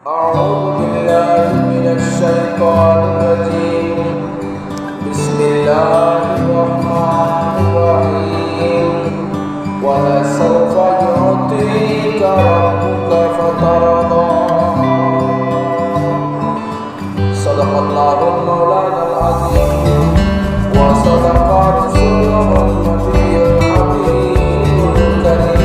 أعوذ بالله من الشيطان الرجيم. بسم الله الرحمن الرحيم. ولسوف يعطيك ربك فترضى. صدق الله مولانا العظيم وصدق رسوله النبي الحبيب الكريم.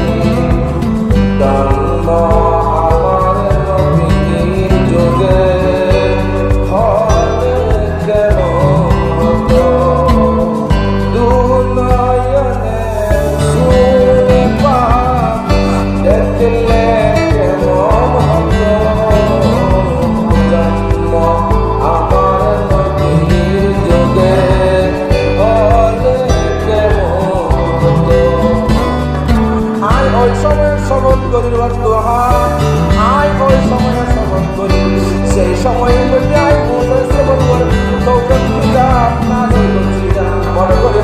সেই সময়ের মধ্যে আমি মুসা শ্রবণ করে তৌরাত কিতাব নাযিল করছিলাম। মনে করে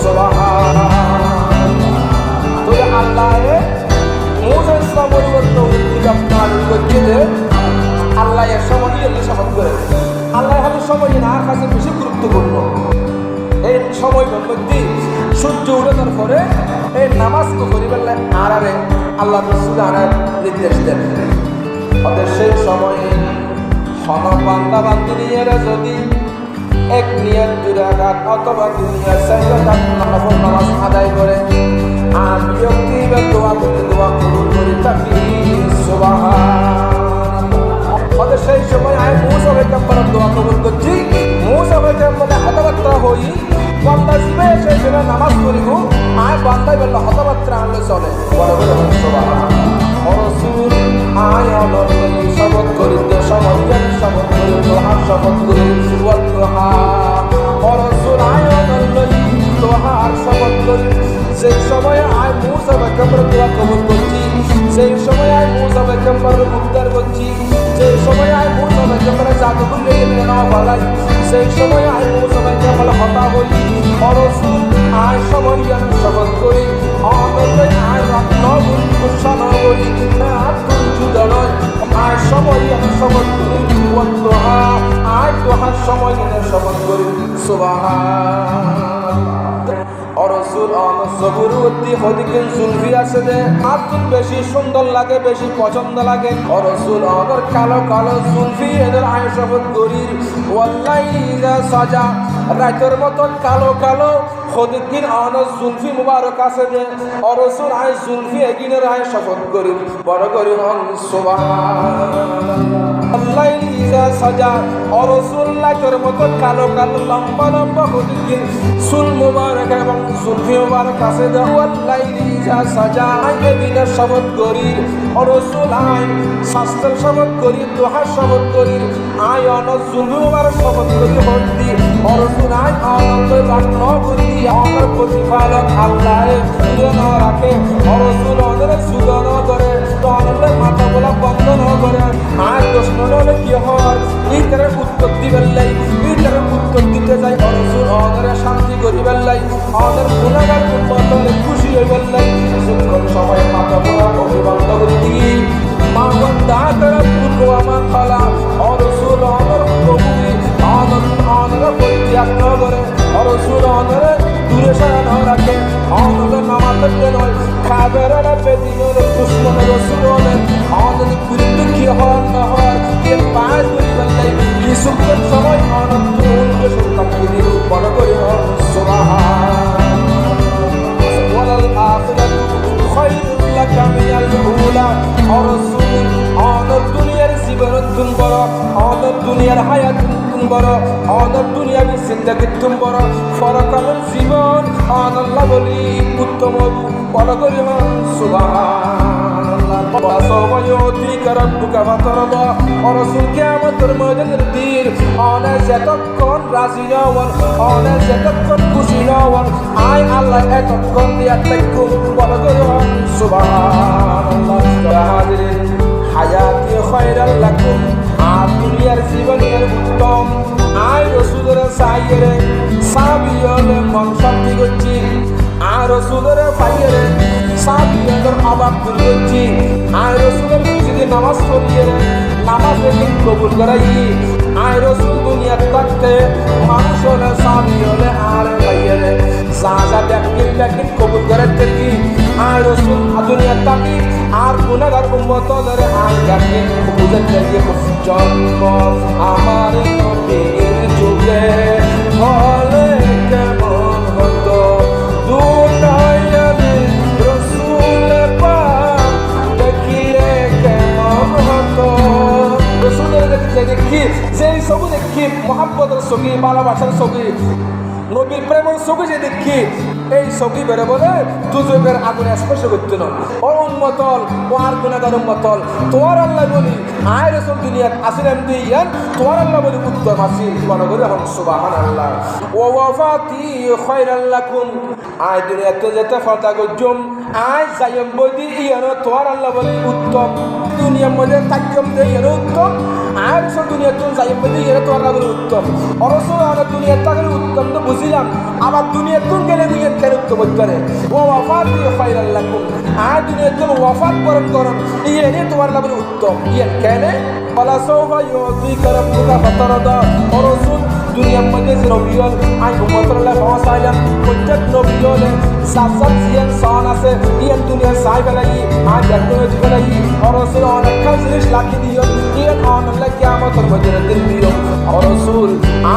সুবহানাল্লাহ। তো আল্লাহ মুসা শ্রবণ করে তৌরাত কিতাব নাযিল করতে আল্লাহ এর সময় শপথ করে। আল্লাহ হলো সময় না কাছে বেশি গুরুত্বপূর্ণ। এই সময়ের মধ্যে সূর্য উঠে পরে এই নামাজ করিবেন আর আল্লাহ রাসূল আনার নির্দেশ দেন। ওদের সেই সময়ে বান্দা বান্দিনীরা যদি এক নিয়ত দুরাকাত অথবা দুনিয়ার চাইরাকাত নামাজ আদায় করে আর ব্যক্তিগত দোয়া করতে দোয়া কবুল করে থাকি সুবহানাল্লাহ। ওদের সেই সময় আমি মুসা পয়গম্বরের দোয়া কবুল করছি। মুসা পয়গম্বরে হতবাত্রা হই বান্দা জীবে সেই সময় নামাজ পড়িব আর বান্দাই বলল হতবাত্রা আনলে চলে। বড় বড় সুবহানাল্লাহ। রাসূল আয় অলয় শপথ করিতে সময়ের শপথ করি তোহার শপথ করি ওয়াল্লাহা। রাসূল আয় অলয় তোহার শপথ করি। সেই সময় আয় মুসা পয়গম্বরের দোয়া কবুল করছি। সেই সময় আয় মুসা পয়গম্বরের উদ্ধার করছি। সেই সময় আয় মুসা পয়গম্বরের জাদুগুলো লেগে না বলাই। সেই সময় আয় মুসা পয়গম্বর হতা বলি। রাসূল আয় সময়ের শপথ করি অলয় আয় রত্ন বলি কুশন বলি না জুদনয় আয় সময়ের শপথ করি ওয়াল্লাহা। আয় তোহার সময়ের শপথ করি সুবহানাল্লাহ। রাসূল সবুরউদ্দি হদিকে জুলফি আছে যে আব্দুল বেশি সুন্দর লাগে বেশি পছন্দ লাগে। রাসূল আমার কালো কালো জুলফি এদের আয় শপথ করি ওয়াল্লাহি ইযা সাজা রাতের মতো কালো কালো হদিকিন আনাস জুলফি মুবারক আছে যে রাসূল আয় জুলফি এগিনের আয় শপথ করি বড় করি সুবহানাল্লাহ। আল্লাহি ইযা সাজা রাসূল রাতের মতো কালো কালো লম্বা লম্বা হদিকিন চুল মুবারক এবং জুলফি মুবারক আছে যে আল্লাহি ইযা সাজা আয় এগিনের শপথ করি রাসূল আয় শাস্ত্রের শপথ করি দোহার শপথ করি আয় আনাস জুলফি মুবারক শপথ করি হদি রাসূল আয় আনন্দ রাখনো করি আমার প্রতিপালক আল্লাহ সুদন রাখে। রাসূল ওদের সুদন করে তোদের মাথা বলা বন্ধ ন করে। আর প্রশ্ন হলে কি হয় এইটার উত্তর দিবেন লাই এইটার উত্তর দিতে যাই রাসূল ওদের শান্তি করিবেন লাই ওদের গুনাহগার উম্মতরে খুশি হইবেন লাই। সুন্দর সবাই মাথা বলা অভিবন্ধ করে দিই মা বন্দা করে পূর্ণ আমার খালা রাসূল ওদের প্রভুই ওদের পরিত্যাগ ন করে। রাসূল ওদের দূরে সরানো রাখে আমাদের নামাজে নয় খাবের বেদিনের দুশ্মন রাসূলের আমাদের বিরুদ্ধে কি হওয়ার না হওয়ার কে পায় করিবেন নাই এই সুন্দর সময় আনন্দ সন্তানকে দিয়ে বড় করে সুবহানাল্লাহ। ওয়ালাল আখিরাতু খায়রুল লাকা মিনাল উলা। রাসূল আমাদের দুনিয়ার জীবন তুম বড় আমাদের দুনিয়ার হায়াত তুম বড় আমাদের দুনিয়াবি জিন্দেগি তুম বড় পরকালের জীবন আল্লাহ বলি উত্তম বড় করে সুবহানাল্লাহ। সবাইতি করবুকা ফাতরদা রাসূল কিয়ামতের ময়দানের দিন অনে যতক্ষণ রাজি নওয়ান অনে যতক্ষণ খুশি নওয়ান আয় আল্লাহ এতক্ষণ দিয়া তাইকু বড় করে সুবহানাল্লাহ। হাজিরিন হায়াতি খায়রাল লাকুম আর দুনিয়ার জীবনের উত্তম আয় রাসূলের সাইয়েরে সাবিয়লে মন শান্তি করছি আর রাসূলের পাইয়েরে সাবিয়দের অভাব দূর করছি আর রাসূলের যদি নামাজ পড়িয়ে নামাজ করাই আয় রসুল দুনিয়ার থাকতে মানুষ হলে স্বামী হলে আর ভাইয়েরে যা যা ব্যাকিন কবুল করার থেকে আয় রসুল দুনিয়ার থাকি আর গুনাহগার উম্মত ধরে আয় ব্যাকিন কবুলের থেকে জন্ম আমার নবীর যুগে হলে কেমন হতো দুটাইয়ারে রসুল পাক দেখিলে কেমন হতো রসুলের দেখি যেই ছবি দেখি মহাব্বতের ছবি ভালোবাসার ছবি নবীর প্রেমের ছবি যে দেখি এই ছবি বেড়ে বলে দুজকের আগুনে স্পর্শ করতে না ও উন্মতল ও আর গুণাগার উন্মতল তোমার আল্লাহ বলি আয় রসুল দুনিয়াত আসিলাম দিয়ান তোমার আল্লাহ বলি উত্তম আসিল মনে করি এখন সুবহানাল্লাহ ও ওয়াফাতি খায়রাল লাকুম আয় দুনিয়াতে যেতে ফতা গজম আয় যাইম বদি ইয়ান তোমার আল্লাহ বলি উত্তম দুনিয়ার মধ্যে তাজ্জম দে ইয়ান উত্তম আয় রসুল দুনিয়াতে যাইম বদি ইয়ান তোমার আল্লাহ বলি উত্তম অরসুল আর দুনিয়ার তাকে উত্তম তো বুঝিলাম আবার দুনিয়ার তুন গেলে দুনিয়ার কেন উত্তম করে ও ওয়াফাতি খায়রাল লাকুম আয় দুনিয়ার তুন ওয়াফাত করন ইয়ানে তোমার আল্লাহ বলি উত্তম ইয়ান কেন ওয়ালা সাওফা ইউতিকা রাব্বুকা ফাতারদা অরসুল দুনিয়ার মধ্যে যে নবীল আই উম্মতুল্লাহ ফাসাইলাম প্রত্যেক নবীল সাবসাব জিয়ান সান আছে ইয়ান দুনিয়ার সাই বেলাই আজ টেকনোলজি বেলাই অরসুল অনেক জিনিস লাকি দিও ইয়ান অনলাইন কিয়ামতের মধ্যে দিন দিও অরসুল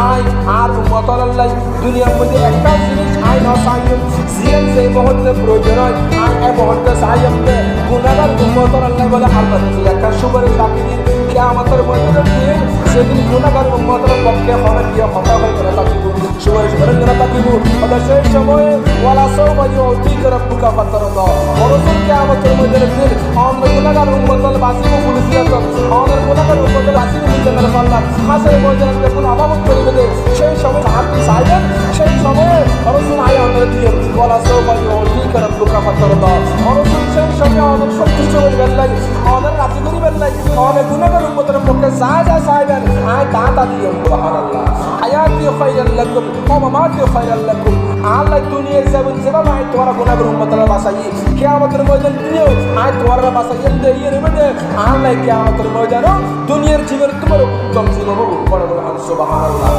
আই আর উম্মতুল্লাহ দুনিয়ার মধ্যে একটা জিনিস আই না সাইম জিয়ান যে মুহূর্তে প্রয়োজন হয় আই এই মুহূর্তে সাইম দে গুনাহগার উম্মতুল্লাহ বলে আল্লাহ একটা সুপারিশ লাকি দিন কিয়ামতের মধ্যে দিন সেদিন গুনাহগার উম্মতের পক্ষে হবে কি কথা হয়ে গেল তাকিবু সুপারিশ করেন না তাকিবু তবে সেই সময়ে ওয়ালা সাওফা ইউতিকা রাব্বুকা ফাতারদা অরসুল কিয়ামতের মধ্যে দিন আমরা গুনাহগার উম্মতুল বাসিবু পুলিশিয়াত আমরা গুনাহগার উম্মতুল বাসিবু জান্নাতুল ফাল্লাহ হাসরে মধ্যে যখন আবাবত করিবে সেই সময় আপনি চাইবেন সেই সময়ে অরসুল আয় আমাদের দিয়ে ওয়ালা সাওফা ইউতিকা রাব্বুকা ফাতারদা অরসুল সেই সময় আমাদের সন্তুষ্ট করিবেন লাগে আমাদের রাজি করিবেন লাগে আমাদের গুনাহগার উম্মতের পক্ষে যা যা চাইবেন আয় তা দিয়ে সুবহানাল্লাহ হায়াতি খায়রাল লাকুম ওয়া মামাতি খায়রাল লাকুম আল্লাহ দুনিয়ার জীবন যেভাবে আয় তোমার গুনাহগার উম্মতের বাঁচাই কিয়ামতের ময়দান দিও আয় তোমার বাঁচাইয়েন দেইয়ে নেবে আল্লাহ কিয়ামতের ময়দানও দুনিয়ার জীবন তোমার উত্তম জীবন হবে সুবহানাল্লাহ।